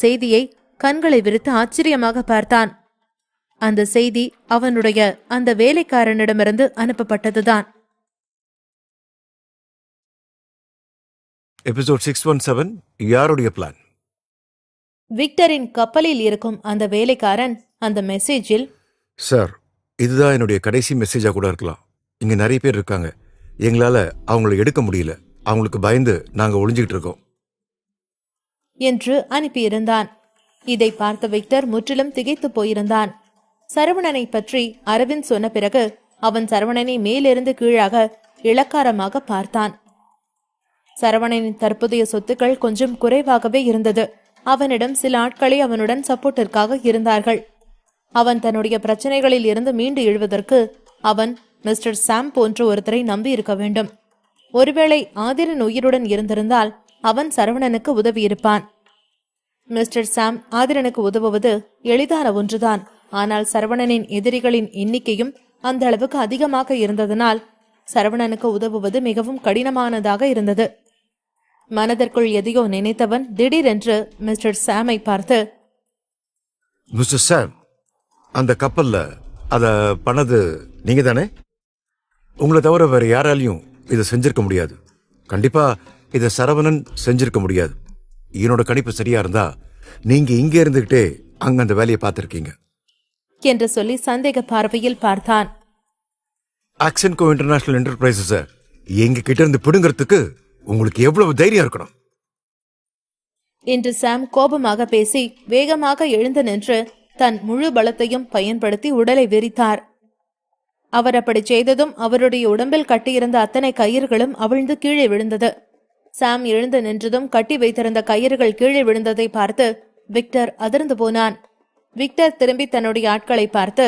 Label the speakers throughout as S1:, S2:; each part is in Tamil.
S1: செய்தியை கண்களை விரித்து ஆச்சரியமாக பார்த்தான். அந்த செய்தி அவனுடைய அந்த வேலைக்காரனிடமிருந்து அனுப்பப்பட்டதுதான்.
S2: எபிசோட் 617 யாருடைய பிளான்?
S1: விக்டரின் கப்பலில் இருக்கும் அந்த வேலைக்காரன் அந்த மெசேஜில்,
S2: சார், இதுதான் என்னுடைய கடைசி மெசேஜா கூட இருக்கலாம். இங்க நிறைய பேர் இருக்காங்க. எங்களால அவங்கள எடுக்க முடியல. அவங்களுக்கு பயந்து நாங்க ஒளிஞ்சுக்கிட்டு இருக்கோம்
S1: என்று அனுப்பியிருந்தான். இதை பார்த்த விக்டர் முற்றிலும் திகைத்து போயிருந்தான். சரவணனை பற்றி அரவிந்த் சொன்ன பிறகு அவன் சரவணனை மேலிருந்து கீழாக இளக்காரமாக பார்த்தான். சரவணனின் தற்போதைய சொத்துக்கள் கொஞ்சம் குறைவாகவே இருந்தது. அவனிடம் சில ஆட்களே அவனுடன் சப்போர்ட்டிற்காக இருந்தார்கள். அவன் தன்னுடைய பிரச்சனைகளில் இருந்து மீண்டு எழுவதற்கு அவன் மிஸ்டர் சாம் போன்ற ஒருத்தரை நம்பி இருக்க வேண்டும். ஒருவேளை ஆதிரன் உயிருடன் இருந்திருந்தால் அவன் சரவணனுக்கு உதவியிருப்பான். மிஸ்டர் சாம் ஆதிரனுக்கு உதவுவது எளிதான ஒன்றுதான். ஆனால் சரவணனின் எதிரிகளின் எண்ணிக்கையும் அந்த அளவுக்கு அதிகமாக இருந்ததனால் சரவணனுக்கு உதவுவது மிகவும் கடினமானதாக இருந்தது. மனதிற்குள் எதையோ நினைத்தவன் திடீரென்று மிஸ்டர் சாமை பார்த்து,
S2: மிஸ்டர் சாம், அந்த கப்பல்ல அத பண்ணது நீங்க தானே? உங்களை தவிர வேற யாராலையும் இதை செஞ்சிருக்க முடியாது. கண்டிப்பா இதை சரவணன் செஞ்சிருக்க முடியாது. என்னோட கணிப்பு சரியா இருந்தா நீங்க இங்க இருந்துகிட்டே அங்க அந்த வேலையை பார்த்திருக்கீங்க
S1: என்று சொல்லி சந்தேக பார்வையில் பார்த்தான்.
S2: ஆக்சென்கோ இன்டர்நேஷனல் என்டர்பிரைசஸ் எங்க கிட்ட இருந்து பிடுங்கிறதுக்கு உங்களுக்கு எவ்வளவு தைரியம் இருக்கணும்
S1: என்று சாம் கோபமாக பேசி வேகமாக எழுந்து நின்று தன் முழு பலத்தையும் பயன்படுத்தி உடலை விரித்தார். அவர் அப்படி செய்ததும் அவருடைய உடம்பில் கட்டியிருந்த அத்தனை கயிறுகளும் அவிழ்ந்து கீழே விழுந்தது. சாம் எழுந்து நின்றதும் கட்டி வைத்திருந்த கயிறுகள் கீழே விழுந்ததை பார்த்து விக்டர் அதிர்ந்து போனான். விக்டர் திரும்பி தன்னுடைய ஆட்களை பார்த்து,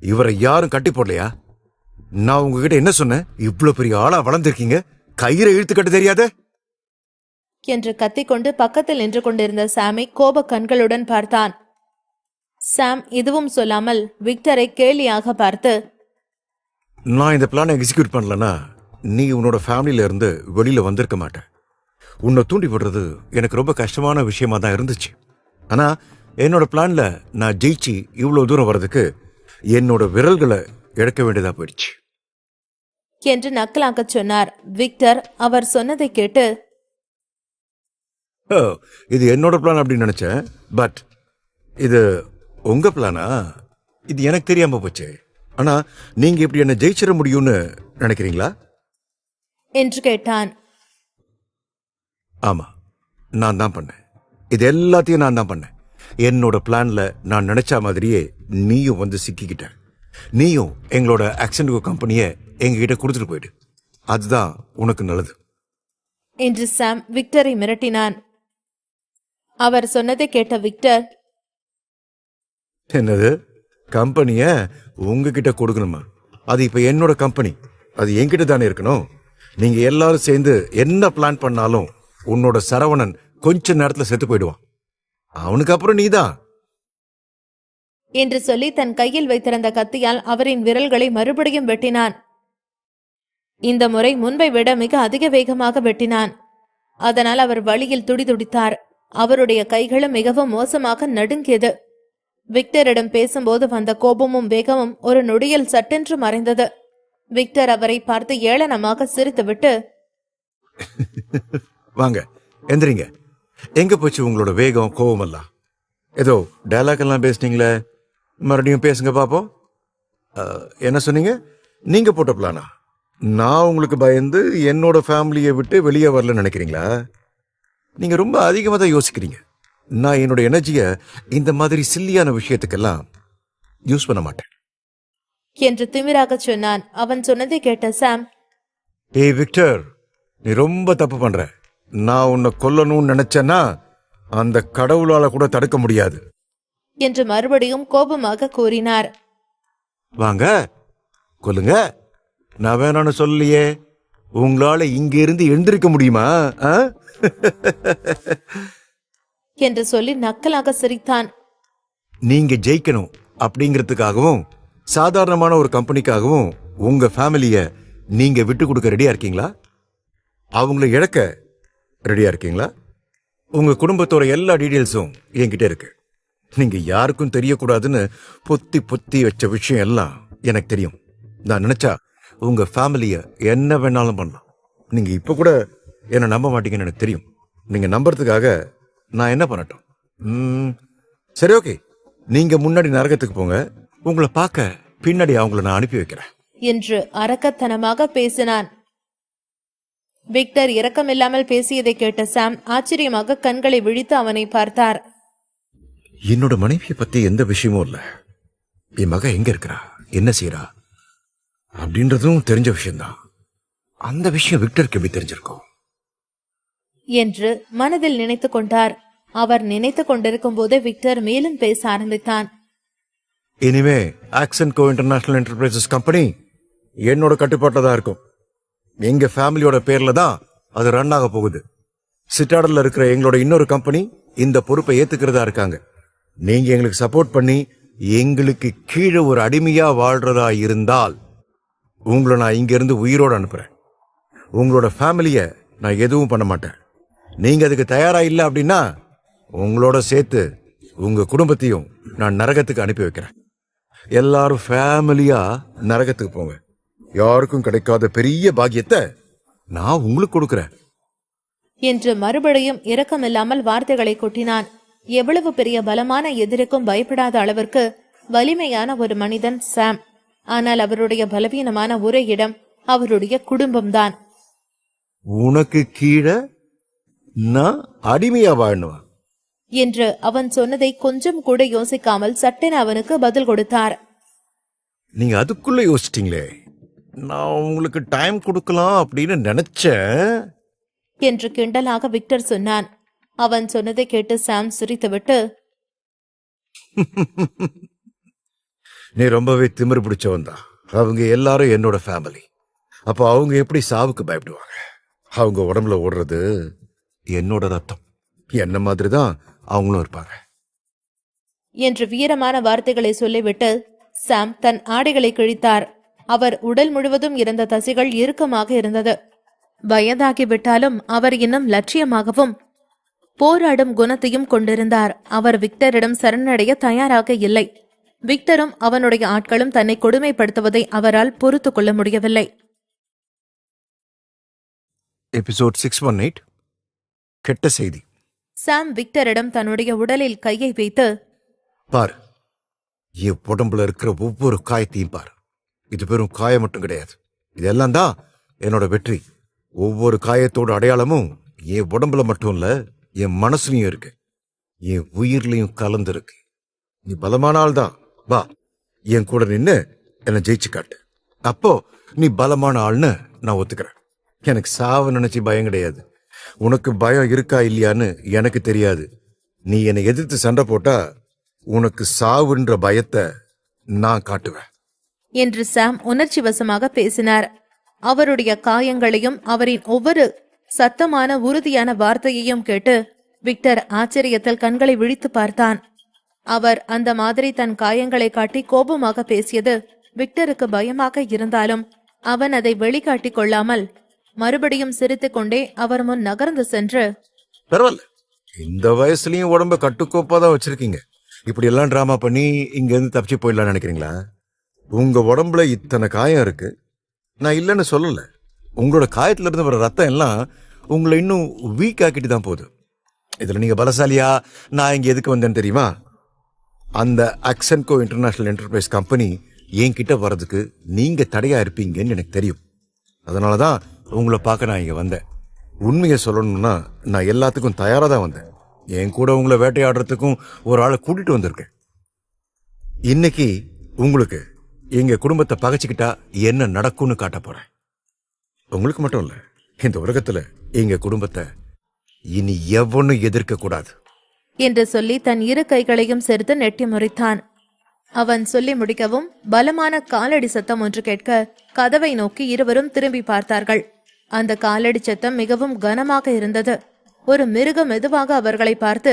S2: இவரை யாரும் கட்டி போடலையா? நான் உங்ககிட்ட என்ன சொன்னேன்? இவ்வளவு பெரிய ஆளா வளர்ந்திருக்கீங்க, கயிறை இழுத்து கட்ட தெரியாத
S1: என்று கத்திக்கொண்டு பக்கத்தில் நின்று கொண்டிருந்த சாமை கோப கண்களுடன் பார்த்தான். சாம் எதுவும் சொல்லாமல் விக்டரை கேலியாக பார்த்து,
S2: நான் இந்த பிளானை எக்ஸிக்யூட் பண்ணலன்னா நீ உன்னோட ஃபேமிலியில இருந்து வெளியில வந்திருக்க மாட்டேன். உன்னை தூண்டி விடுறது எனக்கு ரொம்ப கஷ்டமான விஷயமா தான் இருந்துச்சு. ஆனா என்னோட பிளான்ல நான் ஜெயிச்சு இவ்வளவு தூரம் வர்றதுக்கு என்னோட விரல்களை இழக்க வேண்டியதா போயிடுச்சு
S1: என்று நக்கலாக சொன்னார். விக்டர் அவர் சொன்னதை கேட்டு,
S2: இது என்னோட பிளான் அப்படின்னு நினைச்சேன். பட் இது உங்க பிளானா? இது எனக்கு தெரியாம போச்சு. ஆனா நீங்க இப்படி என்ன ஜெயிச்சிட முடியும்னு நினைக்கிறீங்களா
S1: என்று கேட்டான்.
S2: ஆமா, நான் தான் பண்ணேன். இது எல்லாத்தையும் நான் தான் பண்ணேன். என்னோட பிளான்ல நான் நினைச்ச மாதிரியே நீயும் வந்து சிக்கிக்கிட்ட. நீயும் எங்களோட ஆக்சென்கோ கம்பெனியை எங்ககிட்ட கொடுத்துட்டு போயிடு. அதுதான் உனக்கு நல்லது
S1: என்று சாம் விக்டரை மிரட்டினான். அவர் சொன்னதை கேட்ட விக்டர்,
S2: என்னது, கம்பெனிய உங்ககிட்ட கொடுக்கணுமா? அது இப்ப என்னோட கம்பெனி, அது என்கிட்ட தானே இருக்கணும். நீங்க எல்லாரும் சேர்ந்து என்ன பிளான் பண்ணாலும் உன்னோட சரவணன் கொஞ்ச நேரத்துல செத்து போயிடுவான். அவனுக்கு அப்புறம் நீதான்
S1: என்று சொல்லி தன் கையில் வைத்திருந்த கத்தியால் அவரின் விரல்களை மறுபடியும் வெட்டினான். இந்த முறை முன்பை விட மிக அதிக வேகமாக வெட்டினான். அதனால் அவர் வழியில் துடிதுடித்தார். அவருடைய கைகளும் மிகவும் மோசமாக நடுங்கியது. விக்டரிடம் பேசும்போது வந்த கோபமும் வேகமும் ஒரு நொடியில் சட்டென்று மறைந்தது. விக்டர் அவரை பார்த்து ஏளனமாக சிரித்துவிட்டு,
S2: வாங்க எந்திரிங்க. எங்க போச்சு உங்களோட வேகம், கோபம் எல்லாம்? ஏதோ டயலாக் எல்லாம் பேசுனீங்களே, மறுபடியும் பேசுங்க பாப்போம். என்ன சொன்னீங்க? நீங்க போட்ட பிளானா? நான் உங்களுக்கு பயந்து என்னோட ஃபேமிலியை விட்டு வெளியே வரலன்னு நினைக்கிறீங்களா? நீங்க ரொம்ப அதிகமாக தான் யோசிக்கிறீங்க. நான் என்னோட எனர்ஜியை இந்த மாதிரி சில்லியான விஷயத்துக்கெல்லாம் யூஸ் பண்ண மாட்டேன்
S1: என்று திமிராக சொன்னான். அவன் சொன்னதை கேட்ட சாம்,
S2: ஏய் விக்டர், நீ ரொம்ப தப்பு பண்ற. நான் உன்னை கொல்லணும்னு நினைச்சேன்னா அந்த கடவுளால கூட தடுக்க முடியாது
S1: என்று மறுபடியும் கோபமாக கூறினார்.
S2: வாங்க கொல்லுங்க, நான் வேணான்னு சொல்லலையே. உங்களால இங்க இருந்து எழுந்திருக்க முடியுமா
S1: என்று சொல்லி நக்கலாக சிரித்தான்.
S2: நீங்க ஜெயிக்கணும் அப்படிங்கிறதுக்காகவும் சாதாரணமான ஒரு கம்பெனிக்காகவும் உங்க ஃபேமிலிய நீங்க விட்டு கொடுக்க ரெடியா இருக்கீங்களா? அவங்கள இழக்க ரெடியா இருக்கீங்களா? உங்க குடும்பத்தோட எல்லா டீடைல்ஸும் என்கிட்ட இருக்கு. நீங்க யாருக்கும் தெரியக்கூடாதுன்னு பொத்தி பொத்தி வச்ச விஷயம் எல்லாம் எனக்கு தெரியும். நான் நினைச்சா உங்க ஃபேமிலிய என்ன வேணாலும் பண்ணலாம். நீங்க இப்ப கூட என்ன நம்ப மாட்டீங்கன்னு எனக்கு தெரியும். நீங்க நம்புறதுக்காக நான் என்ன பண்ணட்டும்? சரி, ஓகே. நீங்க முன்னாடி நரகத்துக்கு போங்க. உங்களை பார்க்க பின்னாடி அவங்கள நான் அனுப்பி வைக்கிறேன்
S1: என்று அரக்கத்தனமாக பேசினான். விக்டர் இரக்கமில்லாமல் பேசியதை கேட்ட சாம் ஆச்சரியமாக கண்களை விழித்து அவனை பார்த்தார்.
S2: என்னோட மனைவியை பத்தி எந்த விஷயமும் இல்ல. என் மக எங்க இருக்கிறா, என்ன செய்யறா அப்படின்றதும் தெரிஞ்ச விஷயம்தான். அந்த விஷயம் விக்டருக்கு எப்படி தெரிஞ்சிருக்கும்
S1: என்று மனதில் நினைத்து கொண்டார். அவர் நினைத்து கொண்டிருக்கும் போதே விக்டர் மேலும் பேச ஆரம்பித்தான்.
S2: இனிமே ஆக்சன்கோ இன்டர்நேஷனல் என்டர்பிரைசஸ் கம்பெனி என்னோட கட்டுப்பாட்டில் தான் இருக்கும். எங்க ஃபேமிலியோட பேர்ல தான் அது ரன் ஆக போகுது. சிட்டாடல்ல இருக்கிற எங்களோட இன்னொரு கம்பெனி இந்த பொறுப்பை ஏத்துக்கிறதா இருக்காங்க. நீங்க எங்களுக்கு சப்போர்ட் பண்ணி எங்களுக்கு கீழே ஒரு அடிமையா வாழ்றதா இருந்தால் உங்களை நான் இங்க இருந்து உயிரோடு அனுப்புறேன். உங்களோட ஃபேமிலிய நான் எதுவும் பண்ண மாட்டேன். நீங்க அதுக்கு தயாரா இல்லை அப்படின்னா உங்களோட சேர்த்து உங்க குடும்பத்தையும் நான் நரகத்துக்கு அனுப்பி வைக்கிறேன். எல்லாரும் ஃபேமிலியா நரகத்துக்கு போங்க. யாருக்கும் கிடைக்காத பெரிய பாக்கியத்தை நான் உங்களுக்கு கொடுக்கிறேன்
S1: என்று மறுபடியும் இரக்கமில்லாமல் வார்த்தைகளை கொட்டினான். எவ்வளவு பெரிய பலமான எதிரிக்கும் பயப்படாத அளவிற்கு வலிமையான ஒரு மனிதன் சாம். ஆனால் அவருடைய பலவீனமான ஒரே இடம் அவருடைய குடும்பம்தான்.
S2: உனக்கு கீழே நான் அடிமையா வாழணுவா
S1: என்று அவன் சொன்னதை கொஞ்சம் கூட யோசிக்காமல் சட்டென அவனுக்கு பதில் கொடுத்தார்.
S2: நீங்க அதுக்குள்ள யோசிச்சிட்டீங்களே. நான் உங்களுக்கு டைம் கொடுக்கலாம் அப்படின்னு நினைச்சேன்
S1: என்று கிண்டலாக விக்டர் சொன்னான். அவன் சொன்னதை கேட்டு சாம் சிரித்துவிட்டு,
S2: நீ ரொம்பவே திமிரு பிடிச்சவன் தான். அவங்க எல்லாரும் என்னோட ஃபேமிலி. அப்போ அவங்க எப்படி சாவுக்கு பயப்படுவாங்க? அவங்க உடம்புல ஓடுறது என்னோட ரத்தம். என்ன மாதிரி தான் அவங்களும் இருப்பாங்க
S1: என்று வீரமான வார்த்தைகளை சொல்லிவிட்டு சாம் தன் ஆடைகளை கிழித்தார். அவர் உடல் முழுவதும் இருந்த தசைகள் இறுக்கமாக இருந்தது. வயதாகிவிட்டாலும் அவர் இன்னும் லட்சியமாகவும் போராடும் குணத்தையும் கொண்டிருந்தார். அவர் விக்டரிடம் சரணடைய தயாராக இல்லை. விக்டரும் அவனுடைய ஆட்களும் தன்னை கொடுமைப்படுத்துவதை அவரால் பொறுத்து கொள்ள முடியவில்லை.
S2: எபிசோட் 618 கெட்ட செய்தி.
S1: சாம் விக்டரிடம் தன்னுடைய உடலில் கையை வைத்து,
S2: பார், என் உடம்புல இருக்கிற ஒவ்வொரு காயத்தையும் பார். இது வெறும் காயம் மட்டும் கிடையாது. இதெல்லாம் தான் என்னோட வெற்றி. ஒவ்வொரு காயத்தோட அடையாளமும் என் உடம்புல மட்டும் இல்ல, என் மனசுலயும் இருக்கு, என் உயிர்லயும் கலந்து இருக்கு. நீ பலமான ஆள் தான். வா, என் கூட நின்னு என்னை ஜெயிச்சு காட்டு. அப்போ நீ பலமான ஆள்னு நான் ஒத்துக்கிறேன். எனக்கு சாவ நினைச்சு பயம் கிடையாது. உனக்கு பயம் இருக்கா இல்லையான்னு எனக்கு தெரியாது. நீ என்னை எதிர்த்து சண்டை போட்டா உனக்கு சாவுன்ற பயத்தை நான் காட்டுவேன்
S1: என்று சாம் உணர்ச்சி வசமாக பேசினார். அவருடைய காயங்களையும் அவரின் ஒவ்வொரு சத்தமான உறுதியான வார்த்தையையும் கேட்டு விக்டர் ஆச்சரியத்தில் கண்களை விழித்து பார்த்தான். அவர் அந்த மாதிரி தன் காயங்களை காட்டி கோபமாக பேசியது விக்டருக்கு பயமாக இருந்தாலும் அவன் அதை வெளிக்காட்டிக் கொள்ளாமல் மறுபடியும் சிரித்துக் கொண்டே அவர் முன் நகர்ந்து சென்று,
S2: பரவாயில்ல, இந்த வயசுலயும் உடம்ப கட்டுக்கோப்பா தான் வச்சிருக்கீங்க. இப்படி எல்லாம் டிராமா பண்ணி இங்க இருந்து தப்பிச்சு போயிடலாம்னு நினைக்கிறீங்களா? உங்க உடம்புல இத்தனை காயம் இருக்கு, நான் இல்லைன்னு சொல்லல. உங்களோட காயத்துல இருந்து வர ரத்தம் எல்லாம் உங்களை இன்னும் வீக் ஆக்கிட்டு தான் போகுது. இதுல நீங்க பலசாலியா நான் இங்க எதுக்கு வந்தேன்னு தெரியுமா? அந்த ஆக்சன்கோ இன்டர்நேஷனல் என்டர்பிரைஸ் கம்பெனி என்கிட்ட வர்றதுக்கு நீங்க தடையா இருப்பீங்கன்னு எனக்கு தெரியும். அதனாலதான் உங்களை பார்க்க நான் இங்க வந்தேன். உண்மையை சொல்லணும்னா நான் எல்லாத்துக்கும் தயாரா தான் வந்தேன். என் கூட உங்களை வேட்டையாடுறதுக்கும் ஒரு ஆளை கூட்டிட்டு வந்திருக்கேன். இன்னைக்கு உங்களுக்கு எங்க குடும்பத்தை பகைச்சுக்கிட்டா என்ன நடக்கும்னு காட்ட போறேன். உங்களுக்கு மட்டும் இல்ல, இந்த உலகத்துல எங்க குடும்பத்தை இனி எவனும் எதிர்க்க கூடாது
S1: என்று சொல்லி தன் இரு கைகளையும் சேர்த்து நெட்டி முறித்தான். அவன் சொல்லி முடிக்கவும் பலமான காலடி சத்தம் ஒன்று கேட்க கதவை நோக்கி இருவரும் திரும்பி பார்த்தார்கள். அந்த காலடி சத்தம் மிகவும் கனமாக இருந்தது. ஒரு மிருகம் மெதுவாக அவர்களை பார்த்து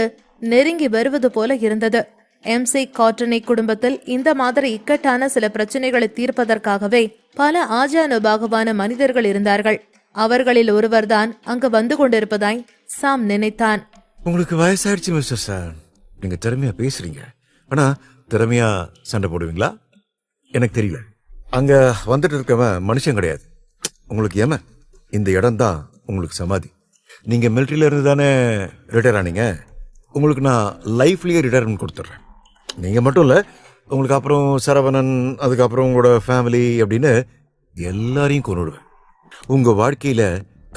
S1: நெருங்கி வருவது போல இருந்தது. MC காட்டனி குடும்பத்தில் இந்த மாதிரி இக்கட்டான சில பிரச்சனைகளை தீர்ப்பதற்காகவே பல ஆஜானுபாகுவான மனிதர்கள் இருந்தார்கள். அவர்களில் ஒருவர்தான் அங்கு வந்து கொண்டிருப்பதாய் சாம் நினைத்தான்.
S2: உங்களுக்கு வயசாயிடுச்சு மிஸ்டர் சார். நீங்க திறமையா பேசுறீங்க, ஆனா திறமையா சண்டை போடுவீங்களா எனக்கு தெரியல. அங்க வந்துட்டு இருக்கவன் மனுஷன் கிடையாது, உங்களுக்கு ஏம. இந்த இடம் தான் உங்களுக்கு சமாதி. நீங்க மிலிட்டரியில இருந்து தானே ரிட்டையர் ஆனீங்க. உங்களுக்கு நான் லைஃப்லயே ரிட்டையர்மெண்ட் கொடுத்துட்றேன். நீங்க மட்டும் இல்ல, உங்களுக்கு அப்புறம் சரவணன், அதுக்கப்புறம் உங்களோட ஃபேமிலி அப்படின்னு எல்லாரையும் கொண்டுடுவேன். உங்க வாழ்க்கையில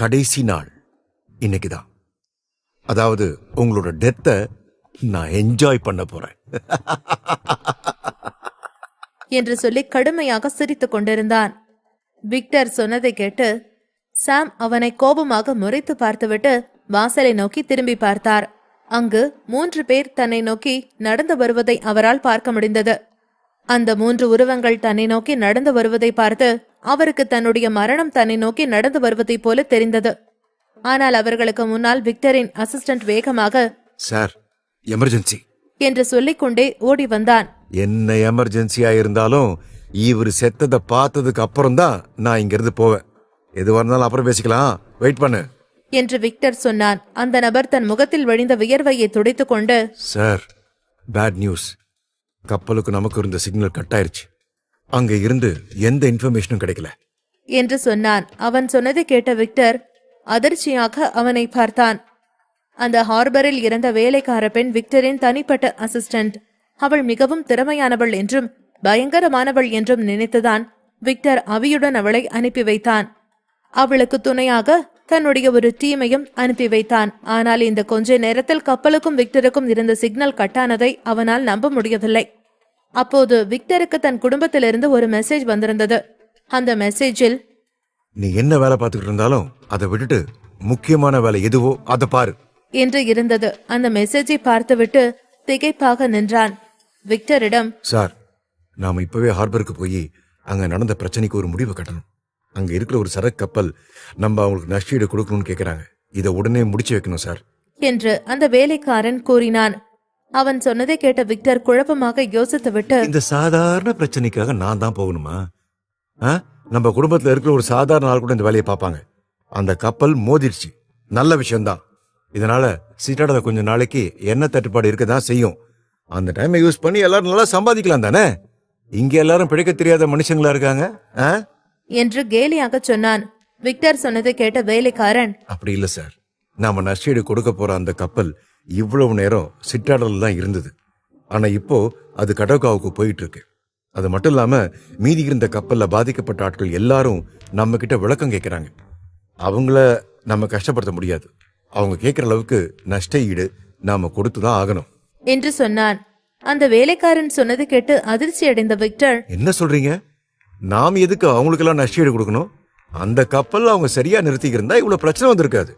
S2: கடைசி நாள் இன்னைக்கு தான். அதாவது உங்களோட டெத்தை நான் என்ஜாய் பண்ண போறேன்.
S1: என்று சொல்லி கடுமையாக சிரித்துக் கொண்டிருந்தான். விக்டர் சொன்னதை கேட்டு சாம் அவனை கோபமாக முறைத்து பார்த்துவிட்டு வாசலை நோக்கி திரும்பி பார்த்தார். அங்கு 3 பேர் தன்னை நோக்கி நடந்து வருவதை அவரால் பார்க்க முடிந்தது. அந்த 3 உருவங்கள் தன்னை நோக்கி நடந்து வருவதை பார்த்து அவருக்கு தன்னுடைய மரணம் தன்னை நோக்கி நடந்து வருவதைப் போல தெரிந்தது. ஆனால் அவர்களுக்கு முன்னால் விக்டரின் அசிஸ்டன்ட் வேகமாக
S2: சார், எமர்ஜென்சி
S1: என்று சொல்லிக்கொண்டே ஓடி வந்தான்.
S2: என்ன எமர்ஜென்சியா இருந்தாலும் இவர் செத்ததை பார்த்ததுக்கு அப்புறம் தான் நான் இங்க இருந்து போவேன். எதுவா இருந்தாலும் அப்புறம் பேசிக்கலாம், வெயிட் பண்ணு
S1: என்று விக்டர் சொன்னான். அந்த நபர் தன் முகத்தில் வழிந்த வியர்வையை துடைத்துக் கொண்டு,
S2: சார், பேட் நியூஸ். கப்பலுக்கு நமக்கு இருந்த சிக்னல் கட் ஆயிருச்சு. அங்க இருந்து எந்த இன்ஃபர்மேஷனும் கிடைக்கல
S1: என்று சொன்னான். அவன் சொன்னதை கேட்ட விக்டர் அதிர்ச்சியாக அவனை பார்த்தான். அந்த ஹார்பரில் இருந்த வேலைக்கார பெண் விக்டரின் தனிப்பட்ட அசிஸ்டன்ட். அவள் மிகவும் திறமையானவள் என்றும் பயங்கரமானவள் என்றும் நினைத்துதான் விக்டர் அவியுடன் அவளை அனுப்பி வைத்தான். அவளுக்கு துணையாக தன்னுடைய ஒரு டீமையும் அனுப்பி வைத்தான். ஆனால் இந்த கொஞ்ச நேரத்தில் கப்பலுக்கும் விக்டருக்கும் இருந்த சிக்னல் கட்டானதை அவனால் நம்ப முடியவில்லை. அப்போது விக்டருக்கு தன் குடும்பத்திலிருந்து ஒரு மெசேஜ் வந்திருந்தது. அந்த மெசேஜில்,
S2: நீ என்ன வேலை பார்த்துக்கிட்டு இருந்தாலும் அதை விட்டுட்டு முக்கியமான வேலை எதுவோ அதை பாரு
S1: என்று இருந்தது. அந்த மெசேஜை பார்த்துவிட்டு திகைப்பாக நின்றான். விக்டரிடம்,
S2: சார், நாம இப்பவே ஹார்பருக்கு போய் அங்க நடந்த பிரச்சனைக்கு ஒரு முடிவு கட்டணும். அங்க இருக்கிற ஒரு சரக்கு கப்பல் நம்ம அவங்களுக்கு நஷ்டீடு கொடுக்கணும்னு கேக்குறாங்க. இதை உடனே முடிச்சு வைக்கணும் சார்
S1: என்று அந்த வேலைக்காரன் கூறினான். அவன் சொன்னதை கேட்ட விக்டர் குழப்பமாக யோசித்துவிட்டு,
S2: இந்த சாதாரண பிரச்சனைக்காக நான் தான் போகணுமா? நம்ம குடும்பத்துல இருக்கிற ஒரு சாதாரண ஆள் கூட இந்த வேலையை பார்ப்பாங்க. அந்த கப்பல் மோதிடுச்சு, நல்ல விஷயம்தான். இதனால சிட்டாடல கொஞ்ச நாளைக்கு எண்ணெய் தட்டுப்பாடு இருக்கதான் செய்யும். அந்த டைமை யூஸ் பண்ணி எல்லாரும் நல்லா சம்பாதிக்கலாம் தானே. இங்க எல்லாரும் பிழைக்க தெரியாத மனுஷங்களா இருக்காங்க
S1: என்று கேலியாக சொன்னான். விக்டர் சொன்னதை கேட்ட வேலைக்காரன்,
S2: அப்படி இல்ல சார், நாம நஷ்டீடு கொடுக்க போற அந்த கப்பல் இவ்வளவு நேரம் சிட்டாடல தான் இருந்தது. ஆனா இப்போ அது கடவுகாவுக்கு போயிட்டு இருக்கு. அது மட்டும் இல்லாம மீதி இருந்த கப்பல்ல பாதிக்கப்பட்ட ஆட்கள் எல்லாரும் நம்ம கிட்ட விளக்கம் கேட்கிறாங்க. அவங்கள நம்ம கஷ்டப்படுத்த முடியாது. அவங்க கேட்கிற அளவுக்கு நஷ்ட ஈடு நாம கொடுத்துதான் ஆகணும்
S1: என்று சொன்னான். அந்த வேலைக்காரன் சொன்னது கேட்டு அதிர்ச்சி அடைந்த விக்டர்,
S2: என்ன சொல்றீங்க? நாம் எதுக்கு அவங்களுக்கெல்லாம் நஷ்டீடு கொடுக்கணும்? அந்த கப்பல் அவங்க சரியா நிறுத்திக்கிருந்தா இவ்வளவு பிரச்சனை வந்திருக்காது.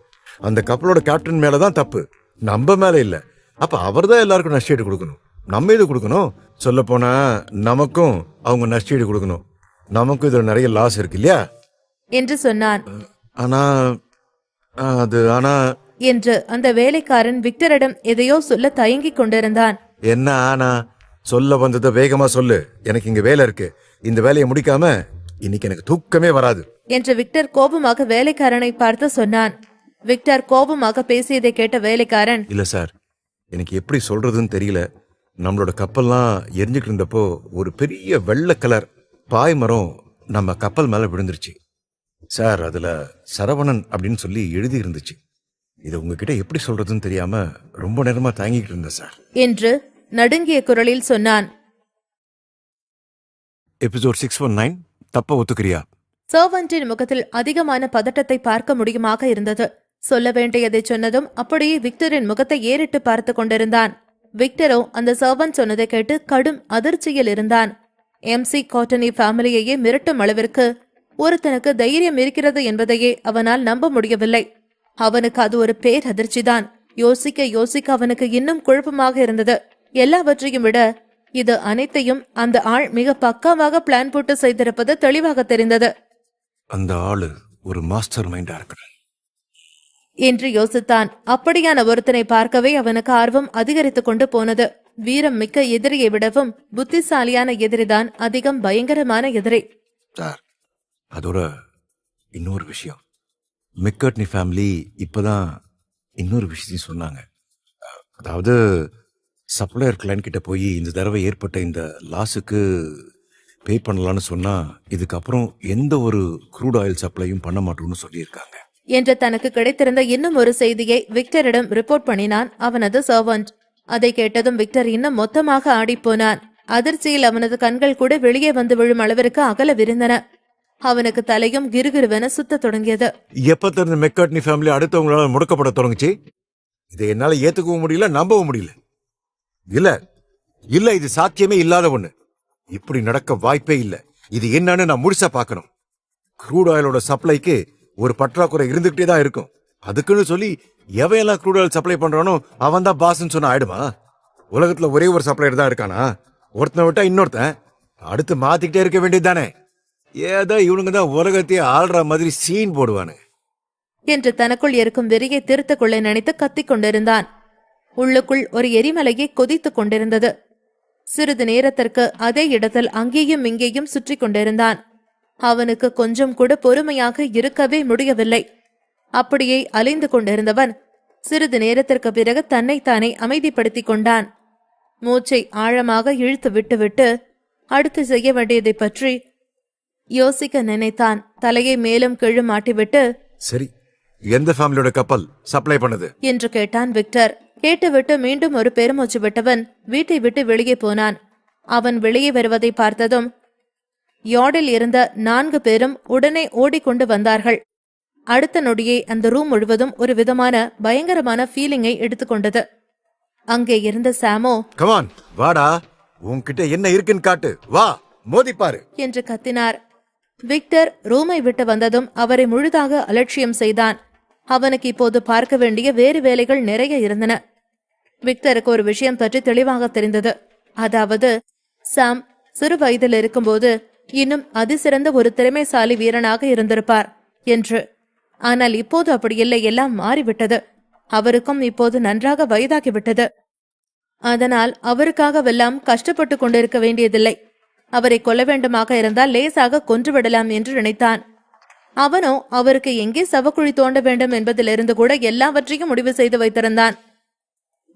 S2: அந்த கப்பலோட கேப்டன் மேலதான் தப்பு, நம்ம மேல இல்ல. அப்ப அவர் தான் எல்லாருக்கும் நஷ்டீடு கொடுக்கணும். நம்ம எது கொடுக்கணும்? சொல்ல போனா நமக்கும் அவங்க நஷ்டீடு கொடுக்கணும். நமக்கும் இதுல நிறைய லாஸ் இருக்கு இல்லையா
S1: என்று சொன்னான்.
S2: ஆனா
S1: என்று அந்த வேலைக்காரன் விக்டரிடம் எதையோ சொல்ல தயங்கிக் கொண்டிருந்தான்.
S2: என்ன ஆனா? சொல்ல வந்ததை வேகமா சொல்லு. எனக்கு இங்க வேலை இருக்கு. இந்த வேலையை முடிக்காம இன்னைக்கு எனக்கு தூக்கமே வராது
S1: என்று விக்டர் கோபமாக வேலைக்காரனை பார்த்து சொன்னான். விக்டர் கோபமாக பேசியதை கேட்ட வேலைக்காரன்,
S2: இல்ல சார், எனக்கு எப்படி சொல்றதுன்னு தெரியல. நம்மளோட கப்பல்லாம் எரிஞ்சுட்டு இருந்தப்போ ஒரு பெரிய வெள்ளை கலர் பாய்மரம் நம்ம கப்பல் மேல விழுந்துருச்சு சார். அதுல சரவணன் அப்படின்னு சொல்லி எழுதி இருந்துச்சு. இது உங்ககிட்ட எப்படி சொல்றதுன்னு தெரியாம ரொம்ப நேரமா தாங்கிட்டு இருந்தேன் சார்
S1: என்று நடுங்கிய குரலில் சொன்னான்.
S2: எபிசோட் 619, தப்ப ஒத்துக்கிறியா?
S1: சர்வன்டின் முகத்தில் அதிகமான பதட்டத்தை பார்க்க முடியுமாக இருந்தது. சொல்ல வேண்டியதை சொன்னதும் அப்படியே விக்டரின் முகத்தை ஏறிட்டு பார்த்து கொண்டிருந்தான். விக்டரோ அந்த சர்வன்ட் சொன்னதை கேட்டு கடும் அதிர்ச்சியில் இருந்தான். MC காட்டனி ஃபேமிலியையே மிரட்டும் அளவிற்கு ஒருத்தனுக்கு தைரியம் இருக்கிறது என்பதையே அவனால் நம்ப முடியவில்லை. அவனுக்கு அது ஒரு பேரதிர்ச்சிதான். யோசிக்க யோசிக்க அவனுக்கு இன்னும் குழப்பமாக இருந்தது. எல்லாவற்றையும் விட இது அனைத்தையும் அந்த ஆள் மிக பக்காவாக பிளான் போட்டு செய்திருப்பது தெளிவாக தெரிந்தது.
S2: அந்த ஆளு ஒரு மாஸ்டர் மைண்டா இருக்கிறான்
S1: என்று யோசித்தான். அப்படியான ஒருத்தனை பார்க்கவே அவனுக்கு ஆர்வம் அதிகரித்துக் கொண்டு போனது. வீரம் மிக்க எதிரியை விடவும் புத்திசாலியான எதிரிதான் அதிகம் பயங்கரமான எதிரி.
S2: சார், அதோட இன்னொரு விஷயம், மெக்கர்ட்னி ஃபேமிலி இப்பதான் இன்னொரு விஷயத்தையும் சொன்னாங்க. அதாவது சப்ளையர் கிளைண்ட் கிட்ட போய் இந்த தடவை ஏற்பட்ட இந்த லாஸுக்கு பே பண்ணலாம்னு சொன்னா இதுக்கப்புறம் எந்த ஒரு க்ரூட் ஆயில் சப்ளையும் பண்ண மாட்டோம்னு சொல்லியிருக்காங்க
S1: என்று தனக்கு கிடைத்திருந்த இன்னும் ஒரு செய்தியை விக்டரிடம் ரிப்போர்ட் பண்ணினான் அவனது சர்வன்ட். அதை கேட்டதும் விக்டர் இன்னும் மொத்தமாக ஆடிப்போனான். அதிர்ச்சியில் அவனது கண்கள் கூட வெளியே வந்து விழும் அளவிற்கு அகல விரிந்தன. அவனுக்கு தலையும் கிருகிருவென சுத்த தொடங்கியது.
S2: எப்ப இருந்து மெக்கார்ட்னி ஃபேமிலி அடுத்தவங்களால முடக்கப்பட தொடங்குச்சு? இதை என்னால ஏத்துக்கவும் முடியல, நம்பவும் முடியல. இல்ல இல்ல இது சாத்தியமே இல்லாத ஒண்ணு. இப்படி நடக்க வாய்ப்பே இல்ல. இது என்னன்னு நான் முழுசா பார்க்கணும். க்ரூட் ஆயிலோட சப்ளைக்கு ஒரு பற்றாக்குறை இருந்துகிட்டே தான் இருக்கும். அதுக்குன்னு சொல்லி எவையெல்லாம் க்ரூட் ஆயில் சப்ளை பண்றானோ அவன் தான் பாஸ்ன்னு சொன்னா ஆயிடுமா? உலகத்துல ஒரே ஒரு சப்ளையர் தான் இருக்கானா? ஒருத்தனை விட்டா இன்னொருத்தன் அடுத்து மாத்திக்கிட்டே இருக்க வேண்டியதுதானே? ஏதோ இவனுங்க தான் உலகத்தையே ஆள்ற மாதிரி சீன் போடுவானு
S1: என்று தனக்குள் இருக்கும் வெறியை திருத்துக் கொள்ள நினைத்து கத்திக் கொண்டிருந்தான். உள்ளுக்குள் ஒரு எரிமலையை கொதித்துக் கொண்டிருந்தது. சிறிது நேரத்திற்கு அதே இடத்தில் அங்கேயும் இங்கேயும் சுற்றி கொண்டிருந்தான். அவனுக்கு கொஞ்சம் கூட பொறுமையாக இருக்கவே முடியவில்லை. அப்படியே அலைந்து கொண்டிருந்தவன் சிறிது நேரத்திற்கு பிறகு தன்னைத்தானே அமைதிப்படுத்திக் கொண்டான். மூச்சை ஆழமாக இழுத்து விட்டுவிட்டு அடுத்து செய்ய வேண்டியதை பற்றி யோசிக்க நினைத்தான். தலையை மேலும் கீழும் மாட்டிவிட்டு,
S2: சரி, எந்த ஃபேமிலியோட கப்பல் சப்ளை பண்ணது
S1: என்று கேட்டான் விக்டர். கேட்டுவிட்டு மீண்டும் ஒரு பெருமூச்சு விட்டவன் வீட்டை விட்டு வெளியே போனான். அவன் வெளியே வருவதை பார்த்ததும் யார்டில் இருந்த 4 பேரும் உடனே ஓடிக்கொண்டு வந்தார்கள். அடுத்த நொடியே அந்த ரூம் முழுவதும் ஒரு விதமான பயங்கரமான ஃபீலிங்கை எடுத்துக்கொண்டது. அங்கே இருந்த சாமோ,
S2: கமான் வாடா, உன்கிட்ட என்ன இருக்குன்னு காட்டு, வா மோதிப்பாரு
S1: என்று கத்தினார். விக்டர் ரூமை விட்டு வந்ததும் அவரை முழுதாக அலட்சியம் செய்தான். அவனுக்கு இப்போது பார்க்க வேண்டிய வேறு வேலைகள் நிறைய இருந்தன. விக்டருக்கு ஒரு விஷயம் பற்றி தெளிவாக தெரிந்தது. அதாவது சாம் சிறு வயதில் இருக்கும்போது இன்னும் அதிசிறந்த ஒரு திறமைசாலி வீரனாக இருந்திருப்பார் என்று. ஆனால் இப்போது அப்படி இல்லை, எல்லாம் மாறிவிட்டது. அவருக்கும் இப்போது நன்றாக வயதாகிவிட்டது. அதனால் அவருக்காகவெல்லாம் கஷ்டப்பட்டு கொண்டிருக்க வேண்டியதில்லை. அவரை கொல்ல வேண்டுமாக இருந்தால் லேசாக கொன்றுவிடலாம் என்று நினைத்தான். அவனோ அவருக்கு எங்கே சவக்குழி தோண்ட வேண்டும் என்பதிலிருந்து கூட எல்லாவற்றையும் முடிவு செய்து வைத்திருந்தான்.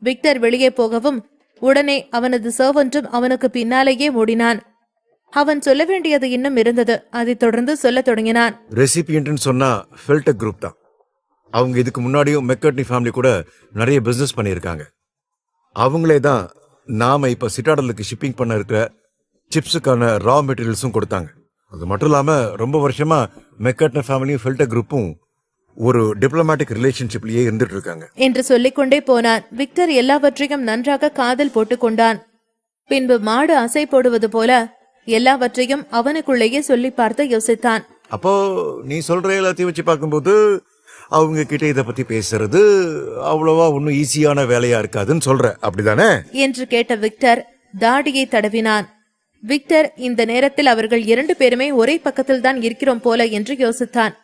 S1: விக்டர் வெளியே போகவும் உடனே அவனது சர்வன்ட்டும் அவனுக்கு பின்னாலேயே ஓடினான். அவன் சொல்ல வேண்டியது இன்னும் இருந்தது. அதை தொடர்ந்து சொல்ல தொடங்கினான்.
S2: ரெசிபியன்ட்னு சொன்னா ஃபில்டர் குரூப் தான். அவங்க இதுக்கு முன்னாடியும் மெக்கார்ட்னி ஃபேமிலி கூட நிறைய பிசினஸ் பண்ணியிருக்காங்க. அவங்களே தான் நாம இப்ப சிட்டாடலுக்கு ஷிப்பிங் பண்ண இருக்கிற சிப்ஸுக்கான ரா மெட்டீரியல்ஸும் கொடுத்தாங்க. அது மட்டும் இல்லாம ரொம்ப வருஷமா மெக்கார்ட்னி ஃபேமிலியும் ஃபில்டர் குரூப்பும் ஒரு டிப்ளமேட்டிக் ரிலேஷன்ஷிப்லயே இருந்துட்டு இருக்காங்க
S1: என்று சொல்லிக்கொண்டே போனான். விக்டர் எல்லாவற்றையும் நன்றாக காதல் போட்டுக் கொண்டான். பின்பு மாடு அசை போடுவது போல எல்லாவற்றையும் அவனுக்குள்ளேயே சொல்லி பார்த்து யோசித்தான்.
S2: அப்போ நீ சொல்ற எல்லாத்தையும் வச்சு பார்க்கும்போது அவங்க கிட்ட இத பத்தி பேசுறது அவ்வளவா ஒன்னும் ஈஸியான வேலையா இருக்காதுன்னு சொல்ற, அப்படிதானே
S1: என்று கேட்ட விக்டர் தாடியை தடவினான். விக்டர் இந்த நேரத்தில் அவர்கள் 2 பேருமே ஒரே பக்கத்தில் தான் இருக்கிறோம் போல என்று யோசித்தான்.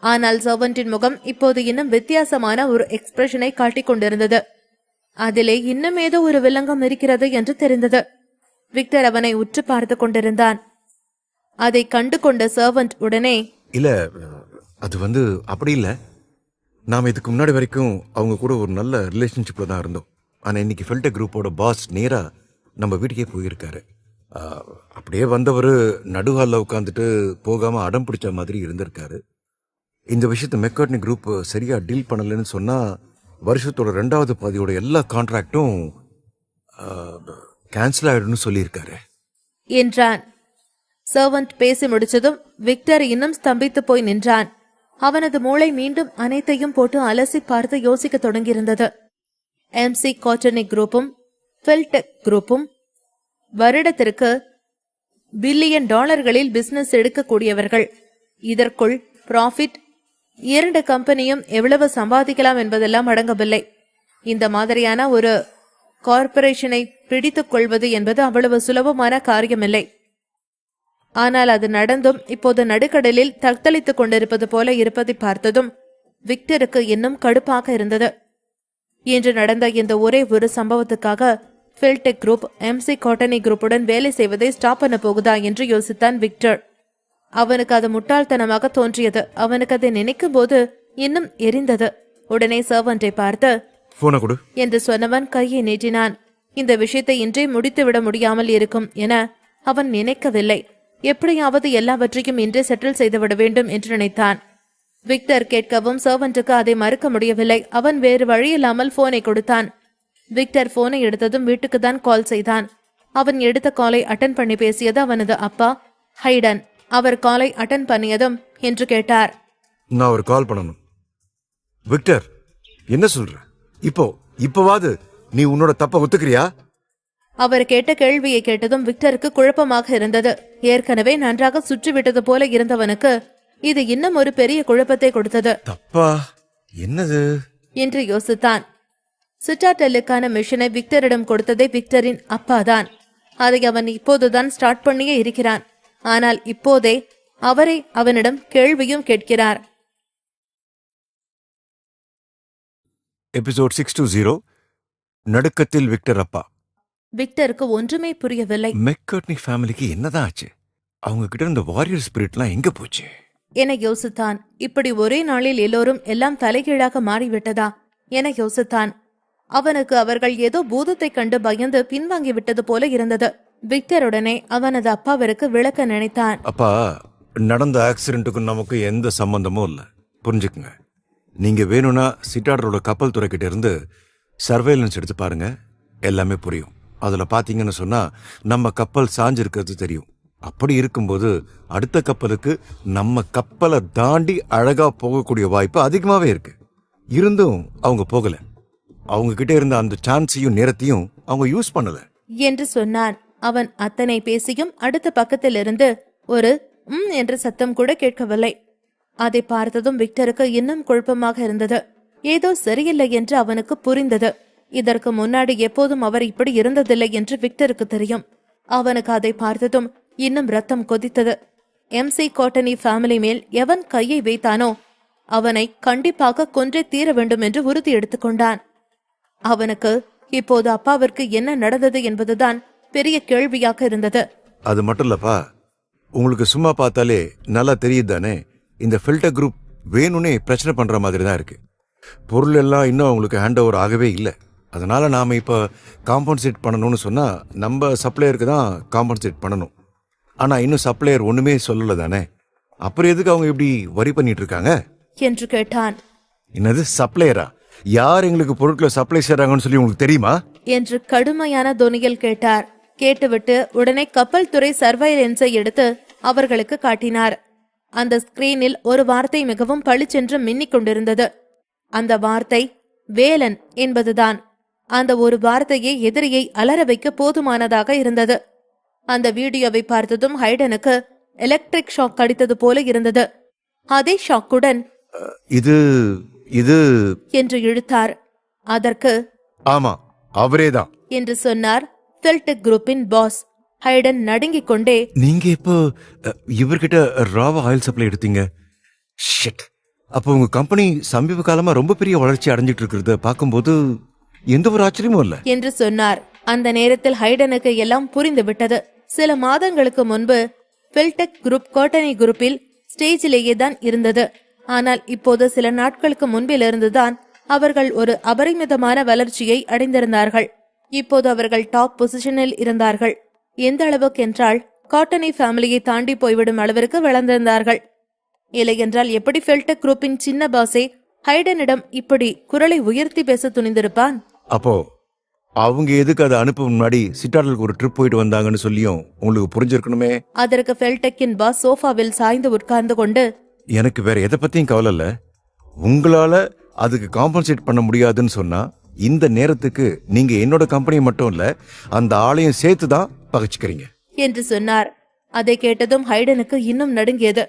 S1: ஆனால் சர்வன்டின் முகம் இப்போது இன்னும் வித்தியாசமான ஒரு எக்ஸ்பிரஷனை காட்டிக் கொண்டிருந்தது. அதிலே இன்னும் ஏதோ ஒரு வில்லங்கம் இருக்கிறது என்று தெரிந்தது. விக்டர் அவனை உற்று பார்த்து கொண்டிருந்தான். அதை கண்டு கொண்ட சர்வன்ட் உடனே,
S2: இல்ல அது அப்படி இல்ல, நாம இதுக்கு முன்னாடி வரைக்கும் அவங்க கூட ஒரு நல்ல ரிலேஷன்ஷிப்ல தான் இருந்தோம். ஆனா இன்னைக்கு ஃபில்டர் குரூப்போட பாஸ் நேரா நம்ம வீட்டுக்கே போயிருக்காரு. அப்படியே வந்தவர் நடுவால உட்காந்துட்டு போகாம அடம் பிடிச்ச மாதிரி இருந்திருக்காரு. இந்த விஷயத்த மெக்கார்ட்னி குரூப் சரியா டீல் பண்ணலன்னு சொன்னா வருஷத்தோட 2வது பாதியோட எல்லா கான்ட்ராக்டும் கேன்சல் ஆயிடும்னு சொல்லியிருக்காரு
S1: என்றான். சர்வன்ட் பேசி முடிச்சதும் விக்டர் இன்னும் ஸ்தம்பித்து போய் நின்றான். அவனது மூளை மீண்டும் அனைத்தையும் போட்டு அலசி பார்த்து யோசிக்க தொடங்கியிருந்தது. எம்சி காட்டனி குரூப்பும் ஃபில்டெக் குரூப்பும் வருடத்திற்கு $1 பில்லியன் பிசினஸ் எடுக்கக்கூடியவர்கள். இதற்குள் ப்ராஃபிட் 2 கம்பெனியும் எவ்வளவு சம்பாதிக்கலாம் என்பதெல்லாம் அடங்கவில்லை. இந்த மாதிரியான ஒரு கார்ப்பரேஷனை பிடித்துக் கொள்வது என்பது அவ்வளவு சுலபமான காரியமில்லை. ஆனால் அது நடந்தும் இப்போது நடுக்கடலில் தத்தளித்துக் கொண்டிருப்பது போல இருப்பதை பார்த்ததும் விக்டருக்கு இன்னும் கடுப்பாக இருந்தது. இன்று நடந்த இந்த ஒரே ஒரு சம்பவத்துக்காக ஃபில்டெக் குரூப் எம்சி காட்டனி குரூப்புடன் வேலை செய்வதை ஸ்டாப் பண்ண போகுதா என்று யோசித்தான் விக்டர். அவனுக்கு அது முட்டாள்தனமாக தோன்றியது. அவனுக்கு அதை நினைக்கும் போது இன்னும் எரிந்தது. உடனே சர்வன்ட்டை பார்த்து,
S2: போனை கொடு
S1: என்று சொன்னவன் கையை நீட்டினான். இந்த விஷயத்தை இன்றே முடித்துவிட முடியாமல் இருக்கும் என அவன் நினைக்கவில்லை. எப்படியாவது எல்லாவற்றையும் இன்றே செட்டில் செய்துவிட வேண்டும் என்று நினைத்தான். விக்டர் கேட்கவும் சர்வன்ட்டுக்கு அதை மறுக்க முடியவில்லை. அவன் வேறு வழியில்லாமல் போனை கொடுத்தான். விக்டர் போனை எடுத்ததும் வீட்டுக்கு தான் கால் செய்தான். அவன் எடுத்த காலை அட்டன் பண்ணி பேசியது அவனது அப்பா ஹைடன். அவர் காலை அட்டன் பண்ணியதும் என்று கேட்டார்.
S2: நான் ஒரு கால் பண்ணணும். விக்டர், என்ன சொல்ற? இப்போவாது நீ உன்னோட தப்ப ஒத்துக்கிறியா?
S1: அவர் கேட்ட கேள்வியை கேட்டதும் விக்டருக்கு குழப்பமாக இருந்தது. ஏற்கனவே நன்றாக சுற்றிவிட்டது போல இருந்தவனுக்கு இது இன்னும் ஒரு பெரிய குழப்பத்தை கொடுத்தது.
S2: தப்பா என்னது
S1: என்று யோசித்தான். சிட்டாட்டலுக்கான மிஷனை விக்டரிடம் கொடுத்ததே விக்டரின் அப்பாதான். அதை அவன் இப்போதுதான் ஸ்டார்ட் பண்ணியே இருக்கிறான். ஆனால் இப்போதே அவரை அவனிடம் கேள்வியும் கேட்கிறார்.
S2: எபிசோட் 620 நடுக்கத்தில் விக்டர் அப்பா.
S1: விக்டருக்கு ஒன்றுமே புரியவில்லை.
S2: மெக்கர்ட்னி ஃபேமிலிக்கு என்னதான் ஆச்சு? அவங்க கிட்ட இருந்த வாரியர் ஸ்பிரிட்லாம் எங்க போச்சு
S1: என யோசித்தான். இப்படி ஒரே நாளில் எல்லோரும் எல்லாம் தலைகீழாக மாறிவிட்டதா என யோசித்தான். அவனுக்கு அவர்கள் ஏதோ பூதத்தை கண்டு பயந்து பின்வாங்கி விட்டது போல இருந்தது. விக்டருடனே அவனது அப்பாவிற்கு விளக்க நினைத்தான்.
S2: அப்பா, நடந்த ஆக்சிடென்ட்டுக்கும் நமக்கு எந்த சம்பந்தமும் இல்ல, புரிஞ்சுக்குங்க. நீங்க வேணும்னா சிட்டாடரோட கப்பல் துறைக்கிட்ட இருந்து சர்வேலன்ஸ் எடுத்து பாருங்க, எல்லாமே புரியும். அதுல பாத்தீங்கன்னு சொன்னா நம்ம கப்பல் சாஞ்சிருக்கிறது தெரியும். அப்படி இருக்கும்போது அடுத்த கப்பலுக்கு நம்ம கப்பலை தாண்டி அழகா போகக்கூடிய வாய்ப்பு அதிகமாவே இருக்கு. இருந்தும் அவங்க போகல. அவங்க கிட்ட இருந்த அந்த சான்ஸையும் நேரத்தையும் அவங்க யூஸ் பண்ணல
S1: என்று சொன்னான். அவன் அத்தனை பேசியும் அடுத்த பக்கத்திலிருந்து ஒரு என்ற சத்தம் கூட கேட்கவில்லை. அதை பார்த்ததும் விக்டருக்கு இன்னும் குழப்பமாக இருந்தது. ஏதோ சரியில்லை என்று அவனுக்கு புரிந்தது. இதற்கு முன்னாடி எப்போதும் அவர் இப்படி இருந்ததில்லை என்று விக்டருக்கு தெரியும். அவனுக்கு அதை பார்த்ததும் இன்னும் ரத்தம் கொதித்தது. MC காட்டனி ஃபேமிலி மேல் எவன் கையை வைத்தானோ அவனை கண்டிப்பாக கொன்றே தீர வேண்டும் என்று உறுதி எடுத்துக்கொண்டான். அவனுக்கு இப்போது அப்பாவிற்கு என்ன நடந்தது என்பதுதான் பெரிய கேள்வியாக இருந்தது.
S2: அது மட்டும் இல்லப்பா, உங்களுக்கு சும்மா பார்த்தாலே நல்லா தெரியுது தானே, இந்த ஃபில்டர் குரூப் வேணும்னே பிரச்சனை பண்ற மாதிரி தான் இருக்கு. பொருள் எல்லாம் இன்னும் அவங்களுக்கு ஹேண்ட் ஓவர் ஆகவே இல்லை. அதனால நாம இப்ப காம்பன்சேட் பண்ணணும்னு சொன்னா நம்ம சப்ளையருக்கு தான் காம்பன்சேட் பண்ணணும். ஆனா இன்னும் சப்ளையர் ஒண்ணுமே சொல்லல தானே, அப்புறம் எதுக்கு அவங்க இப்படி வரி பண்ணிட்டு இருக்காங்க
S1: என்று கேட்டான்.
S2: என்னது சப்ளையரா? யார் எங்களுக்கு பொருட்களை சப்ளை செய்றாங்கன்னு சொல்லி உங்களுக்கு தெரியுமா
S1: என்று கடுமையான தொனியில் கேட்டார். கேட்டுவிட்டு உடனே கப்பல் துறை சர்வைலன்ஸை எடுத்து அவர்களுக்கு காட்டினார். அந்த ஸ்கிரீனில் ஒரு வார்த்தை மிகவும் பளிச்சென்று மின்னிக் கொண்டிருந்தது. அந்த வார்த்தை வேலன் என்பதுதான். அந்த ஒரு வார்த்தையே எதிரியை அலற வைக்க போதுமானதாக இருந்தது. அந்த வீடியோவை பார்த்ததும் ஹைடனுக்கு எலக்ட்ரிக் ஷாக் அடித்தது போல இருந்தது. அதே ஷாக்குடன்
S2: இது இது
S1: என்று இழுத்தார். அதற்கு
S2: ஆமா அவரேதான்
S1: என்று சொன்னார் ஃபில்டெக் குரூப்பின் பாஸ். ஹைடன் நடுங்கிக் கொண்டே,
S2: நீங்க இப்போ இவர்கிட்ட ராவா ஆயில் சப்ளை எடுத்தீங்க? ஷிட். அப்போ உங்க கம்பெனி சமீப காலமா ரொம்ப பெரிய வளர்ச்சி அடைஞ்சிட்டு இருக்கிறத பார்க்கும்போது எந்த ஒரு ஆச்சரியமும் இல்ல
S1: என்று சொன்னார். அந்த நேரத்தில் ஹைடனுக்கு எல்லாம் புரிந்து விட்டது. சில மாதங்களுக்கு முன்பு ஃபில்டெக் குரூப் காட்டனி குரூப்பில் ஸ்டேஜிலேயே தான் இருந்தது. ஆனால் இப்போது சில நாட்களுக்கு முன்பிலிருந்துதான் அவர்கள் ஒரு அபரிமிதமான வளர்ச்சியை அடைந்திருந்தார்கள். இப்போது அவர்கள் டாப் பொசிஷனில் இருந்தார்கள். எந்த அளவுக்கு என்றால் காட்டனி ஃபேமிலியை தாண்டி போய்விடும் அளவிற்கு வளர்ந்திருந்தார்கள். இல்லையென்றால் எப்படி ஃபில்டெக் குரூப்பின் சின்ன பாஸே ஹைடனிடம் இப்படி குரலை உயர்த்தி பேச துணிந்திருப்பான்?
S2: அப்போ அவங்க எதுக்கு அதை அனுப்ப முன்னாடி சிட்டாடலுக்கு ஒரு ட்ரிப் போயிட்டு வந்தாங்கன்னு சொல்லியும் உங்களுக்கு புரிஞ்சிருக்கணுமே.
S1: அதற்கு ஃபில்டெக்கின் பாஸ் சோஃபாவில் சாய்ந்து உட்கார்ந்து கொண்டு,
S2: எனக்கு வேற எதை பத்தியும் கவலை இல்ல, உங்களால அதுக்கு காம்பன்சேட் பண்ண முடியாதுன்னு சொன்னா இந்த நேரத்துக்கு நீங்க என்னோட கம்பெனி மட்டும் இல்ல அந்த ஆளையும் சேர்த்து தான் பகைச்சுக்கிறீங்க
S1: என்று சொன்னார். அதை கேட்டதும் ஹைடனுக்கு இன்னும் நடுங்கியது.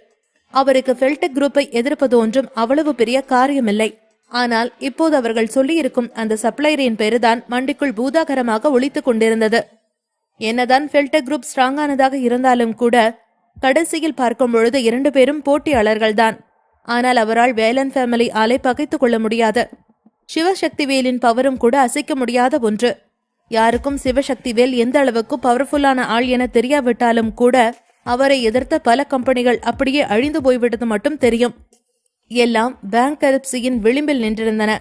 S1: அவருக்கு ஃபில்டெக் குரூப்பை எதிர்ப்பது ஒன்றும் அவ்வளவு பெரிய காரியமில்லை. ஆனால் இப்போது அவர்கள் சொல்லியிருக்கும் அந்த சப்ளையரின் பெயர்தான் மண்டிக்குள் பூதாகரமாக ஒலித்துக் கொண்டிருந்தது. என்னதான் ஃபில்டெக் குரூப் ஸ்ட்ராங்கானதாக இருந்தாலும் கூட கடைசியில் பார்க்கும் பொழுது 2 பேரும் போட்டியாளர்கள்தான். ஆனால் அவரால் வேலன் ஃபேமிலி ஆலை பகைத்துக் கொள்ள முடியாது. சிவசக்திவேலின் பவரும் கூட அசைக்க முடியாத ஒன்று. யாருக்கும் சிவசக்திவேல் எந்த அளவுக்கு பவர்ஃபுல்லான ஆள் என தெரியாவிட்டாலும் கூட அவரை எதிர்த்த பல கம்பெனிகள் அப்படியே அழிந்து போய்விட்டது மட்டும் தெரியும். எல்லாம் பேங்க் கரப்சியின் விளிம்பில் நின்றிருந்தன.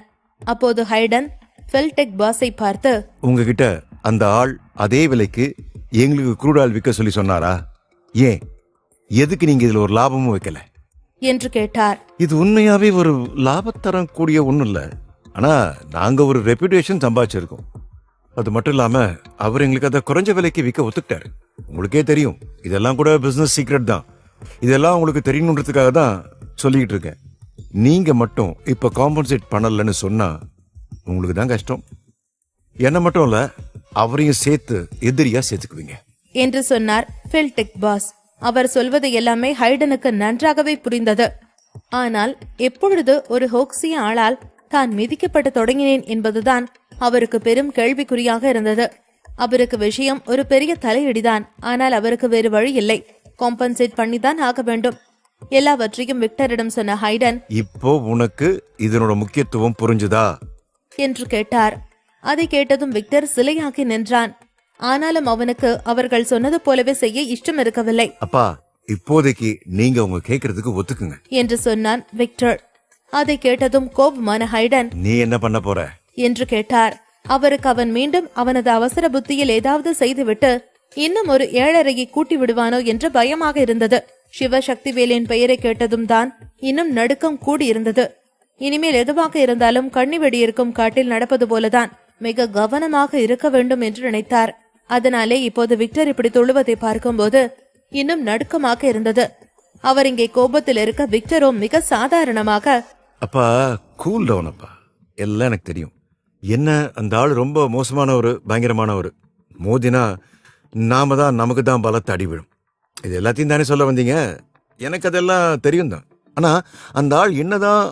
S1: அப்போது ஹைடன் ஃபெல்டெக் பாஸை பார்த்து,
S2: உங்ககிட்ட அந்த ஆள் அதே விலைக்கு எங்களுக்கு க்ரூட் ஆயில் விற்க சொல்லி சொன்னாரா? ஏன், எதுக்கு நீங்க இதுல ஒரு லாபமும் வைக்கல
S1: என்று கேட்டார்.
S2: இது உண்மையாவே ஒரு லாபத்தரம் கூடிய ஒண்ணும் இல்ல. ஆனா நாங்க ஒரு ரெப்யூட்டேஷன் சம்பாதிச்சிருக்கோம். அது மட்டும் இல்லாம அவர் எங்களுக்கு அதை குறைஞ்ச விலைக்கு விற்க ஒத்துக்கிட்டாரு. உங்களுக்கே தெரியும், இதெல்லாம் கூட பிசினஸ் சீக்ரெட் தான். இதெல்லாம் உங்களுக்கு தெரியணுன்றதுக்காக தான் சொல்லிக்கிட்டு இருக்கேன். நீங்க மட்டும் இப்ப காம்பன்சேட் பண்ணலன்னு சொன்னா உங்களுக்கு தான் கஷ்டம். என்ன மட்டும் இல்ல, அவரையும் சேர்த்து எதிரியா சேர்த்துக்குவீங்க
S1: என்று சொன்னார் ஃபெல்டெக் பாஸ். அவர் சொல்வது எல்லாமே ஹைடனுக்கு நன்றாகவே புரிந்தது. ஆனால் எப்பொழுது ஒரு ஹோக்சிய ஆளால் தான் மிதிக்கப்பட்டு தொடங்கினேன் என்பதுதான் அவருக்கு பெரும் கேள்விக்குறியாக இருந்தது. அவருக்கு விஷயம் ஒரு பெரிய தலையடிதான். ஆனால் அவருக்கு வேறு வழி இல்லை. காம்பன்சேட் பண்ணிதான் ஆக வேண்டும். எல்லாவற்றையும் விக்டரிடம் சொன்ன ஹைடன்,
S2: இப்போ உனக்கு இதனோட முக்கியத்துவம் புரிஞ்சுதா
S1: என்று கேட்டார். அதை கேட்டதும் விக்டர் சிலையாகி நின்றான். ஆனாலும் அவனுக்கு அவர்கள் சொன்னது போலவே செய்ய இஷ்டம் இருக்கவில்லை.
S2: அப்பா, இப்போதைக்கு நீங்க உங்க கேக்குறதுக்கு ஒத்துக்குங்க
S1: என்று சொன்னான் விக்டர். அதை கேட்டதும் கோபமான ஹைடன்,
S2: நீ என்ன பண்ண போற
S1: என்று கேட்டார். அவருக்கு அவன் மீண்டும் அவனது அவசர புத்தியில் ஏதாவது செய்துவிட்டு இன்னும் ஒரு 7:30 கூட்டி விடுவானோ என்று பயமாக இருந்தது. சிவசக்திவேலின் பெயரை கேட்டதும் தான் இன்னும் நடுக்கம் கூடியிருந்தது. இனிமேல் எதுவாக இருந்தாலும் கண்ணிவெடி இருக்கும் காட்டில் நடப்பது போலதான் மிக கவனமாக இருக்க வேண்டும் என்று நினைத்தார். அதனாலே இப்போது விக்டர் இப்படி தொழுவதை பார்க்கும்போது இன்னும் நடுக்கமாக இருந்தது. அவர் இங்கே கோபத்தில் இருக்க, விக்டரோ மிக சாதாரணமாக,
S2: அப்பா கூல் டவுன் அப்பா, எல்லாம் எனக்கு தெரியும். என்ன, அந்த ஆள் ரொம்ப மோசமானவர், பயங்கரமானவர். மோதினா நாம தான், நமக்கு தான் பலத்தை அடி விழும். இது எல்லாத்தையும் தானே சொல்ல வந்தீங்க? எனக்கு அதெல்லாம் தெரியும் தான். ஆனா அந்த ஆள் என்னதான்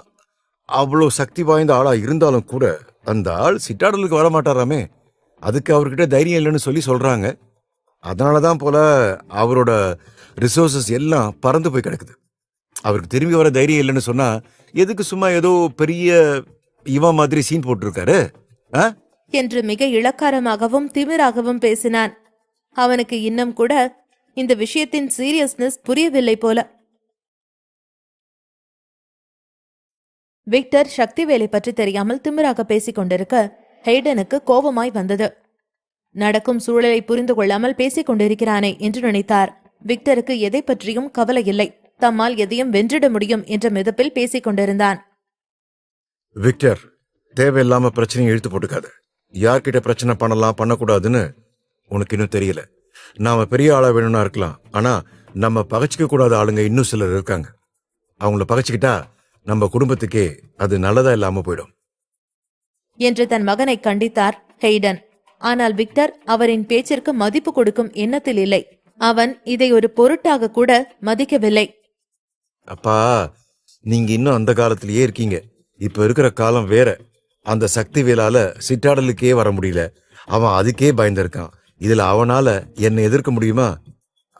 S2: அவ்வளோ சக்தி வாய்ந்த ஆளா இருந்தாலும் கூட அந்த ஆள் சிட்டாடலுக்கு வர மாட்டாராமே. அதுக்கு அவர்கிட்ட தைரியம் இல்லைன்னு சொல்லி சொல்றாங்க. அதனாலதான் போல அவரோட ரிசோர்சஸ் எல்லாம் பறந்து போய் கிடக்குது. அவருக்கு திரும்பி வர தைரியம் இல்லைன்னு சொன்னா எதுக்கு சும்மா ஏதோ பெரிய இவன் மாதிரி சீன் போட்டிருக்காரு
S1: என்று மிக இளக்காரமாகவும் திமிராகவும் பேசினான். அவனுக்கு இன்னும் கூட இந்த விஷயத்தின் சீரியஸ்னஸ் புரியவில்லை போல. விக்டர் சக்திவேலை பற்றி தெரியாமல் திமிராக பேசிக் கொண்டிருக்க ஹெய்டனுக்கு கோபமாய் வந்தது. நடக்கும் சூழலை புரிந்து கொள்ளாமல் பேசிக் கொண்டிருக்கிறானே என்று நினைத்தார். விக்டருக்கு எதை பற்றியும் கவலை இல்லை. தம்மால் எதையும் வென்றிட முடியும் என்ற மிதப்பில் பேசிக் கொண்டிருந்தான்.
S2: விக்டர், தேவையில்லாம பிரச்சனையை இழுத்து போட்டுக்காது. யார்கிட்ட பிரச்சனை பண்ணலாம் பண்ணக்கூடாதுன்னு உனக்கு இன்னும் தெரியல. நாம பெரிய ஆளா வேணும்னா இருக்கலாம், ஆனா நம்ம பகைச்சிக்க கூடாத ஆளுங்க இன்னும் சிலர் இருக்காங்க. அவங்கள பகைச்சிக்கிட்டா நம்ம குடும்பத்துக்கே அது நல்லதா இல்லாம போயிடும்
S1: என்று தன் மகனை கண்டித்தார் ஹெய்டன். ஆனால் விக்டர் அவரின் பேச்சிற்கு மதிப்பு கொடுக்கும் எண்ணத்தில் இல்லை. அவன் இதை ஒரு பொருட்டாக கூட மதிக்கவில்லை.
S2: அப்பா, நீங்க இன்னும் அந்த காலத்திலேயே இருக்கீங்க. இப்ப இருக்கிற காலம் வேற. அந்த சக்தி வேலால சிட்டாடலுக்கே வர முடியல. அவன் அதுக்கே பயந்திருக்கான். இதுல அவனால என்னை எதிர்க்க முடியுமா?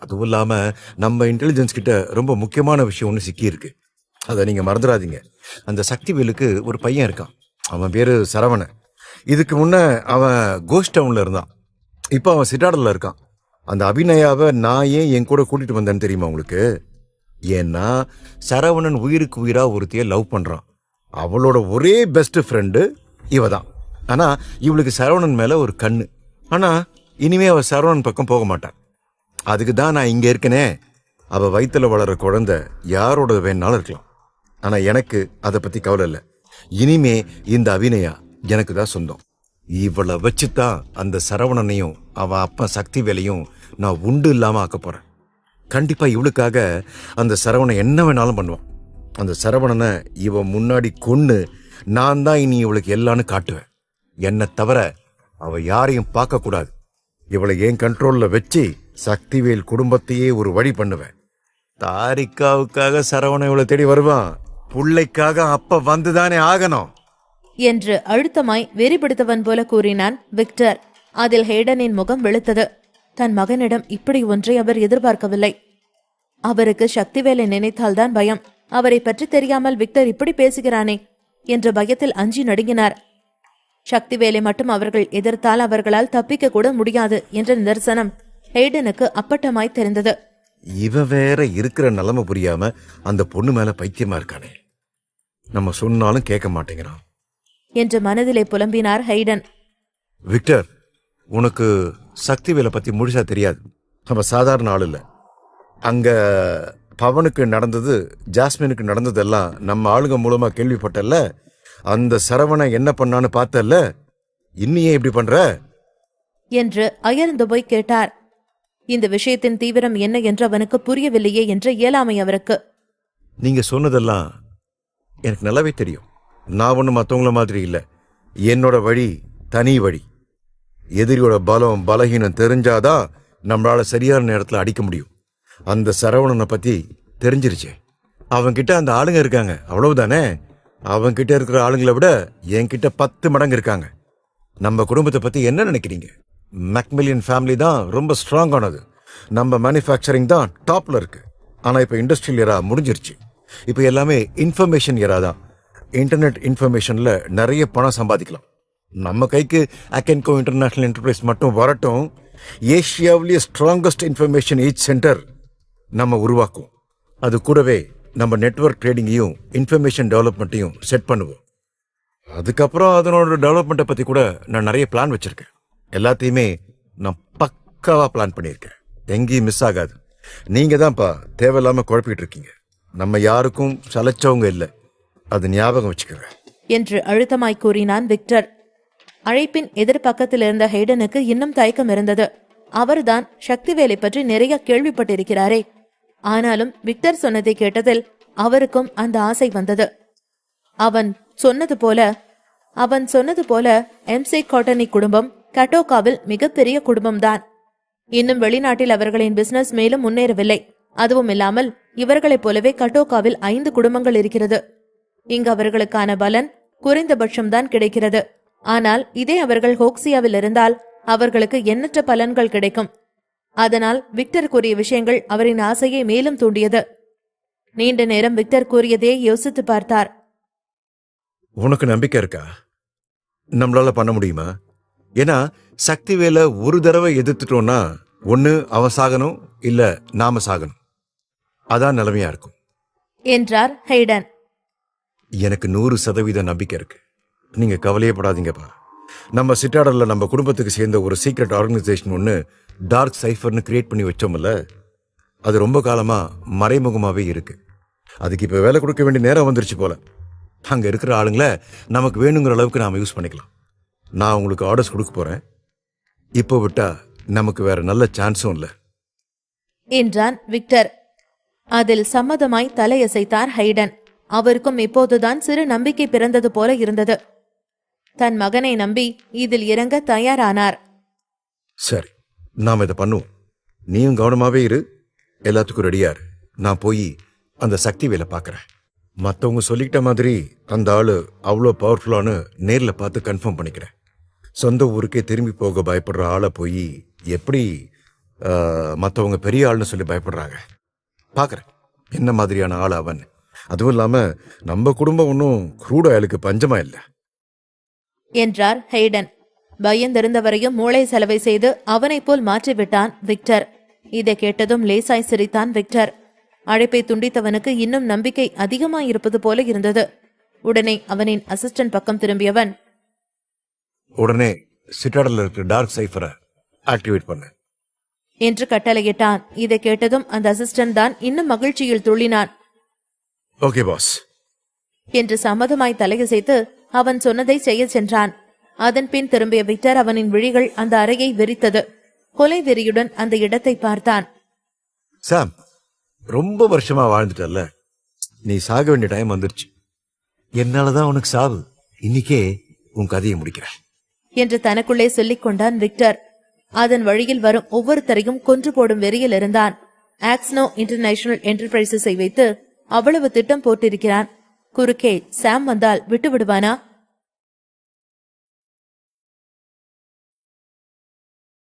S2: அதுவும் இல்லாம நம்ம இன்டெலிஜென்ஸ் கிட்ட ரொம்ப முக்கியமான விஷயம் ஒண்ணு சிக்கி இருக்கு. அதை நீங்க மறந்துடாதீங்க. அந்த சக்தி வேலுக்கு ஒரு பையன் இருக்கான். அவன் பேரு சரவணன். இதுக்கு முன்ன அவன் கோஸ்ட் டவுன்ல இருந்தான். இப்ப அவன் சிட்டாடல்ல இருக்கான். அந்த அபிநயாவை நான் ஏன் என் கூட கூட்டிட்டு வந்தேன்னு தெரியுமா உங்களுக்கு? ஏன்னா சரவணன் உயிருக்கு உயிரா ஒருத்தைய லவ் பண்றான். அவளோட ஒரே பெஸ்ட் ஃப்ரெண்டு இவ தான். ஆனா இவளுக்கு சரவணன் மேல ஒரு கண்ணு. ஆனா இனிமே அவ சரவணன் பக்கம் போக மாட்டான். அதுக்கு தான் நான் இங்க இருக்கனே. அவ வயித்துல வளர்ற குழந்தை யாரோட வேணாலும் இருக்கலாம். ஆனா எனக்கு அதை பத்தி கவலை இல்லை. இனிமே இந்த அபிநயா எனக்கு தான் சொந்தம். இவளை வச்சுதான் அந்த சரவணனையும் அவன் அப்பா சக்தி வேலையும் நான் உண்டு இல்லாம ஆக்க போறேன். கண்டிப்பா இவளுக்காக அந்த சரவணன் என்ன வேணாலும் பண்ணுவான். அந்த சரவணனை இவன் முன்னாடி கொன்னு நான் தான் இனி இவளுக்கு எல்லான்னு காட்டுவேன். என்னை தவிர அவ யாரையும் பார்க்க கூடாது. இவளை என் கண்ட்ரோல்ல வச்சு சக்திவேல் குடும்பத்தையே ஒரு வழி பண்ணுவேன். தாரிக்காவுக்காக சரவணன் இவளை தேடி வருவான். புள்ளைக்காக அப்ப வந்துதானே ஆகணும்
S1: என்று அழுத்தமாய் வெறிபிடித்தவன் போல கூறினான் விக்டர். அதில் ஹேடனின் முகம் வெளுத்தது. தன் மகனிடம் இப்படி ஒன்றை அவர் எதிர்பார்க்கவில்லை. அவருக்கு சக்திவேலை நினைத்தால்தான் பயம். அவரை பற்றி தெரியாமல் விக்டர் இப்படி பேசுகிறானே என்ற பயத்தில் அஞ்சி நடுங்கினார். சக்திவேலை மட்டும் அவர்கள் எதிர்த்தால் அவர்களால் தப்பிக்க கூட முடியாது என்ற நிதர்சனம் ஹேடனுக்கு அப்பட்டமாய் தெரிந்தது.
S2: இவ வேற இருக்கிற நிலைமை புரியாம அந்த பொண்ணு மேல பைத்தியமா இருக்கானே. நம்ம சொன்னாலும் கேட்க மாட்டேங்கிறான்
S1: என்று மனதிலே புலம்பினார் ஹைடன்.
S2: விக்டர், உனக்கு சக்திவேலை பத்தி முழுசா தெரியாது. அவன் சாதாரண ஆள் இல்ல. அங்க பவனுக்கு நடந்தது, ஜாஸ்மினுக்கு நடந்ததெல்லாம் நம்ம ஆளுங்க மூலமா கேள்விப்பட்டல்ல. அந்த சரவணன் என்ன பண்ணான்னு பார்த்தல்ல. இன்னியே இப்படி பண்ற
S1: என்று அயர்ந்து போய் கேட்டார். இந்த விஷயத்தின் தீவிரம் என்ன என்று அவனுக்கு புரியவில்லையே என்ற இயலாமை அவருக்கு.
S2: நீங்க சொன்னதெல்லாம் எனக்கு நல்லாவே தெரியும். நான் ஒன்றும் மற்றவங்கள மாதிரி இல்லை. என்னோட வழி தனி வழி. எதிரியோட பலம் பலகீனம் தெரிஞ்சாதான் நம்மளால சரியான நேரத்தில் அடிக்க முடியும். அந்த சரவணனை பத்தி தெரிஞ்சிருச்சு. அவன்கிட்ட அந்த ஆளுங்க இருக்காங்க, அவ்வளவுதானே. அவன்கிட்ட இருக்கிற ஆளுங்களை விட என்கிட்ட 10 மடங்கு இருக்காங்க. நம்ம குடும்பத்தை பத்தி என்ன நினைக்கிறீங்க? மேக்மிலியன் ஃபேமிலி தான் ரொம்ப ஸ்ட்ராங்கானது. நம்ம மேனுஃபேக்சரிங் தான் டாப்ல இருக்கு. ஆனா இப்ப இண்டஸ்ட்ரியல் எரா முடிஞ்சிருச்சு. இப்ப எல்லாமே இன்ஃபர்மேஷன் எரா தான். இன்டர்நெட் இன்ஃபர்மேஷன்ல நிறைய பணம் சம்பாதிக்கலாம். நம்ம கைக்கு அக்கென்கோ இன்டர்நேஷனல் என்டர்பிரைஸ் மட்டும் வரட்டும், ஏஷியாவிலேயே ஸ்ட்ராங்கஸ்ட் இன்ஃபர்மேஷன் ஏஜ் சென்டர் நம்ம உருவாக்குவோம். அது கூடவே நம்ம நெட்வொர்க் ட்ரேடிங்கையும் இன்ஃபர்மேஷன் டெவலப்மெண்ட்டையும் செட் பண்ணுவோம். அதுக்கப்புறம் அதனோட டெவலப்மெண்ட்டை பத்தி கூட நான் நிறைய பிளான் வச்சிருக்கேன். எல்லாத்தையுமே நான் பக்காவா பிளான் பண்ணியிருக்கேன். எங்கேயும் மிஸ் ஆகாது. நீங்க தான்ப்பா தேவையில்லாம குழப்பிட்டு இருக்கீங்க. நம்ம யாருக்கும் சலைச்சவங்க இல்லை, அது ஞாபகம் வச்சுக்கோங்க
S1: என்று அழுத்தமாய் கூறினான் விக்டர். அழைப்பின் எதிர்பக்கத்தில் இருந்த ஹைடனுக்கு இன்னும் தயக்கம் இருந்தது. அவர்தான் சக்திவேலை பற்றி நிறைய கேள்விப்பட்டிருக்கிறாரே. ஆனாலும் விக்டர் சொன்னதை கேட்டதில் அவருக்கும் அந்த ஆசை வந்தது. அவன் சொன்னது போல எம்சி காட்டனி குடும்பம் கட்டோகாவில் மிகப்பெரிய குடும்பம்தான். இன்னும் வெளிநாட்டில் அவர்களின் பிசினஸ் மேலும் முன்னேறவில்லை. அதுவும் இல்லாமல் இவர்களைப் போலவே கட்டோகாவில் 5 குடும்பங்கள் இருக்கிறது. இங்கு அவர்களுக்கான பலன் குறைந்தபட்சம்தான் கிடைக்கிறது. ஆனால் இதே அவர்கள் ஹோக்சியாவில் இருந்தால் அவர்களுக்கு எண்ணற்ற பலன்கள் கிடைக்கும். அதனால் விக்டர் கூறிய விஷயங்கள் அவரின் ஆசையை மேலும் தூண்டியது. நீண்ட நேரம் விக்டர் கூறியதே யோசித்து பார்த்தார்.
S2: உனக்கு நம்பிக்கை இருக்கா? நம்மளால பண்ண முடியுமா? ஏன்னா சக்திவேலை ஒரு தடவை எதிர்த்துட்டோம்னா ஒண்ணு அவன் சாகணும், இல்ல நாம சாகணும். அதான் நிலைமையா இருக்கும்
S1: என்றார் ஹைடன்.
S2: எனக்கு 100% நம்பிக்கை இருக்கு. நீங்க கவலையே படாதீங்கப்பா. நம்ம சிட்டாடல்ல நம்ம குடும்பத்துக்கு சேர்ந்த ஒரு சீக்ரெட் ஆர்கனைசேஷன் ஒன்று டார்க் சைஃபர்னு கிரியேட் பண்ணி வச்சோம்ல, அது ரொம்ப காலமா மறைமுகமாவே இருக்கு. அதுக்கு இப்ப வேலை கொடுக்க வேண்டிய நேரம் வந்துருச்சு போல. அங்க இருக்கிற ஆளுங்களை நமக்கு வேணுங்கிற அளவுக்கு நாம யூஸ் பண்ணிக்கலாம். நான் உங்களுக்கு ஆர்டர்ஸ் கொடுக்க போறேன். இப்போ விட்டா நமக்கு வேற நல்ல சான்ஸும் இல்லை
S1: என்றான் விக்டர். அதில் சம்மதமாய் தலையசைத்தார் ஹைடன். அவருக்கும் இப்போதுதான் சிறு நம்பிக்கை பிறந்தது போல இருந்தது. தன் மகனை நம்பி இதில் இறங்க தயாரானார்.
S2: சரி, நாம் இதை பண்ணுவோம். நீயும் கவனமாவே இரு, எல்லாத்துக்கும் ரெடியாரு. நான் போய் அந்த சக்தி வேலை பார்க்கறேன். மற்றவங்க சொல்லிக்கிட்ட மாதிரி அந்த ஆளு அவ்வளோ பவர்ஃபுல்லானு நேரில் பார்த்து கன்ஃபார்ம் பண்ணிக்கிறேன். சொந்த ஊருக்கே திரும்பி போக பயப்படுற ஆளை போய் எப்படி மற்றவங்க பெரிய ஆள்னு சொல்லி பயப்படுறாங்க பார்க்குறேன். என்ன மாதிரியான ஆள் அவன். அதுவும் இல்லாமல் நம்ம குடும்பம் ஒன்றும் க்ரூட் ஆயிலுக்கு பஞ்சமா இல்லை
S1: என்றார் ஹைடன். பயந்திருந்தவரையும் மூளை செலவை செய்து அவனைப் போல் மாற்றிவிட்டான் விக்டர். இதை கேட்டதும் லேசாய் சிரித்தான் விக்டர். அழைப்பை துண்டித்தவனுக்கு இன்னும் நம்பிக்கை அதிகமாயிருப்பது போல இருந்தது. உடனே அவனின் அசிஸ்டன்ட் பக்கம் திரும்பியவன்,
S2: உடனே சிட்டாடல்ல இருக்கிற டார்க் சைஃபரை ஆக்டிவேட் பண்ணு
S1: என்று கட்டளையிட்டான். இதை கேட்டதும் அந்த அசிஸ்டன்ட் தான் இன்னும் மகிழ்ச்சியில் துள்ளினான்.
S2: ஓகே பாஸ்
S1: என்று சம்மதமாய் தலையசைத்து அவன் சொன்னதை செய்ய சென்றான். அதன் பின் திரும்பிய விக்டர் அவனின் விழிகள் அந்த அறையை வெறித்தது. கொலை வெறியுடன் அந்த இடத்தை பார்த்தான்.
S2: சாம், ரொம்ப வருஷமா வாழ்ந்துட்டல்ல, நீ சாக வேண்டிய டைம் வந்துருச்சு. என்னாலதான் உனக்கு சாவு. இன்னைக்கே உன் கதையை முடிக்கிறேன்
S1: என்று தனக்குள்ளே சொல்லிக் கொண்டான் விக்டர். அதன் வழியில் வரும் ஒவ்வொருத்தரையும் கொன்று போடும் வெறியில் இருந்தான். ஆக்ஸ்னோ இன்டர்நேஷனல் என்டர்பிரைசஸை வைத்து அவ்வளவு திட்டம் போட்டிருக்கிறான். குறுக்கே சாம் வந்தால் விட்டு விடுவானா?